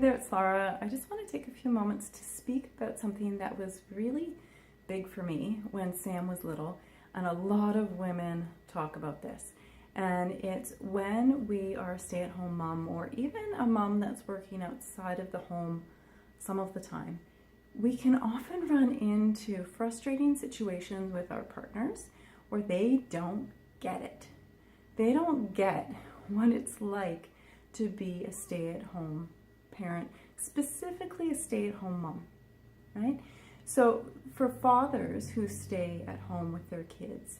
there, it's Laura. I just want to take a few moments to speak about something that was really big for me when Sam was little, and a lot of women talk about this. And it's when we are a stay-at-home mom, or even a mom that's working outside of the home some of the time, we can often run into frustrating situations with our partners where they don't get it. They don't get what it's like to be a stay-at-home parent, specifically a stay-at-home mom, right? So for fathers who stay at home with their kids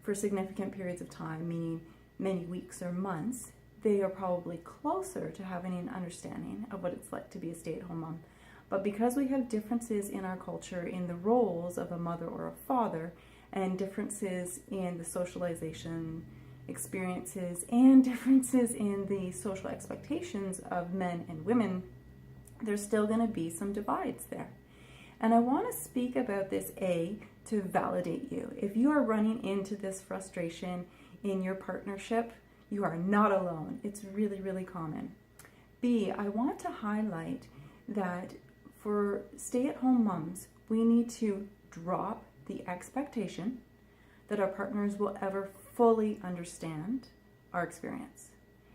for significant periods of time, meaning many weeks or months, they are probably closer to having an understanding of what it's like to be a stay-at-home mom. But because we have differences in our culture in the roles of a mother or a father, and differences in the socialization experiences and differences in the social expectations of men and women, there's still going to be some divides there. And I want to speak about this, A, to validate you. If you are running into this frustration in your partnership, you are not alone. It's really, really common. B, I want to highlight that for stay-at-home moms, we need to drop the expectation that our partners will ever fully understand our experience.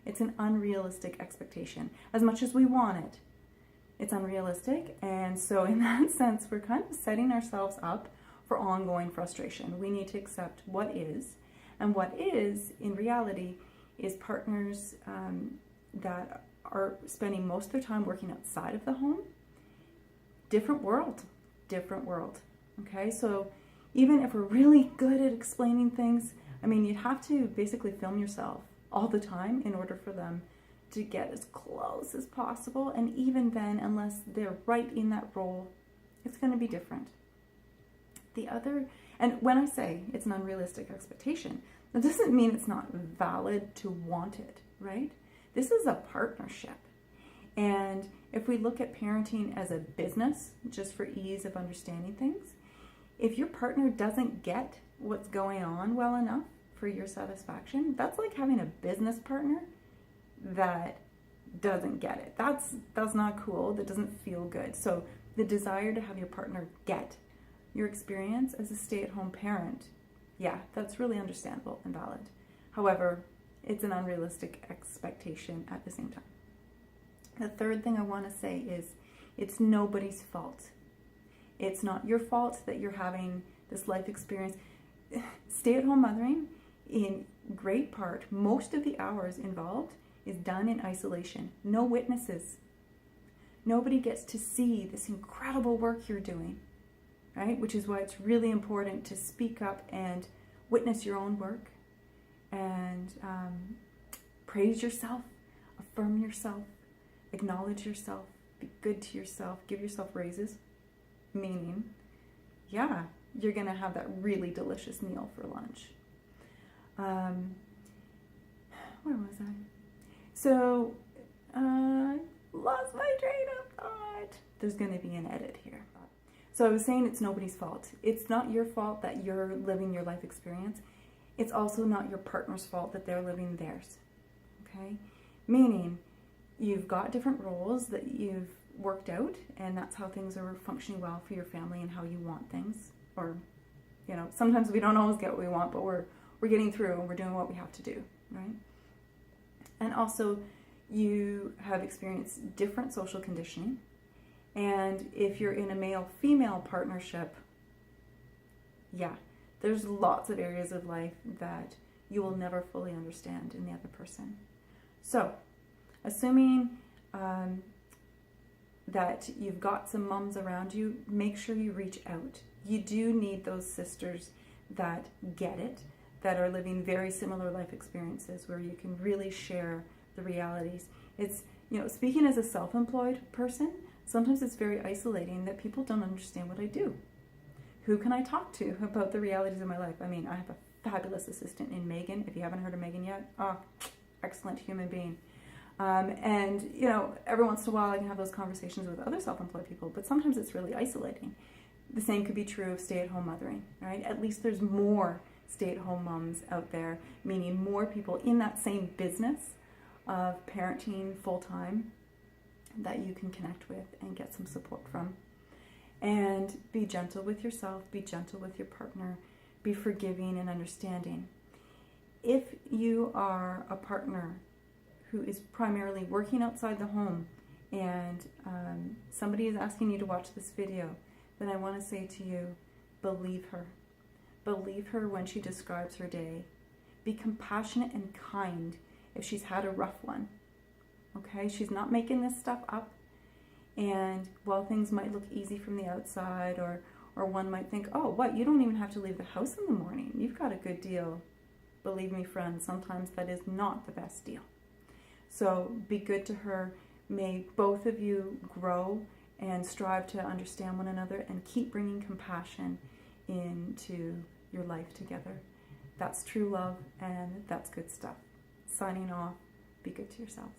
It's an unrealistic expectation. As much as we want it, it's unrealistic. And so in that sense, we're kind of setting ourselves up for ongoing frustration. We need to accept what is. And what is, in reality, is partners that are spending most of their time working outside of the home. Different world. Okay, so even if we're really good at explaining things, I mean, you'd have to basically film yourself all the time in order for them to get as close as possible. And even then, unless they're right in that role, it's going to be different. And when I say it's an unrealistic expectation, that doesn't mean it's not valid to want it, right? This is a partnership. And if we look at parenting as a business, just for ease of understanding things, if your partner doesn't get what's going on well enough for your satisfaction, that's like having a business partner that doesn't get it. That's not cool. That doesn't feel good. So the desire to have your partner get your experience as a stay-at-home parent, yeah, that's really understandable and valid. However, it's an unrealistic expectation at the same time. The third thing I want to say is it's nobody's fault. It's not your fault that you're having this life experience. Stay-at-home mothering, in great part, most of the hours involved is done in isolation. No witnesses. Nobody gets to see this incredible work you're doing, right? Which is why it's really important to speak up and witness your own work and praise yourself, affirm yourself, acknowledge yourself, be good to yourself, give yourself raises. Meaning, yeah, you're going to have that really delicious meal for lunch. Where was I? So, lost my train of thought. There's going to be an edit here. So I was saying it's nobody's fault. It's not your fault that you're living your life experience. It's also not your partner's fault that they're living theirs. Okay? Meaning, you've got different roles that you've worked out, and that's how things are functioning well for your family and how you want things. Or, you know, sometimes we don't always get what we want, but we're getting through and we're doing what we have to do, right? And also, you have experienced different social conditioning. And if you're in a male-female partnership, yeah, there's lots of areas of life that you will never fully understand in the other person. So, assuming that you've got some moms around you, make sure you reach out. You do need those sisters that get it, that are living very similar life experiences where you can really share the realities. It's, you know, speaking as a self-employed person, sometimes it's very isolating that people don't understand what I do. Who can I talk to about the realities of my life? I mean, I have a fabulous assistant in Megan. If you haven't heard of Megan yet, excellent human being. And, you know, every once in a while I can have those conversations with other self-employed people, but sometimes it's really isolating. The same could be true of stay-at-home mothering, right? At least there's more stay-at-home moms out there, meaning more people in that same business of parenting full-time that you can connect with and get some support from. And be gentle with yourself, be gentle with your partner, be forgiving and understanding. If you are a partner who is primarily working outside the home and somebody is asking you to watch this video, then I want to say to you, believe her. Believe her when she describes her day. Be compassionate and kind if she's had a rough one. Okay? She's not making this stuff up. And while things might look easy from the outside, or one might think, oh, what, you don't even have to leave the house in the morning. You've got a good deal. Believe me, friends, sometimes that is not the best deal. So be good to her. May both of you grow and strive to understand one another and keep bringing compassion into your life together. That's true love, and that's good stuff. Signing off, be good to yourselves.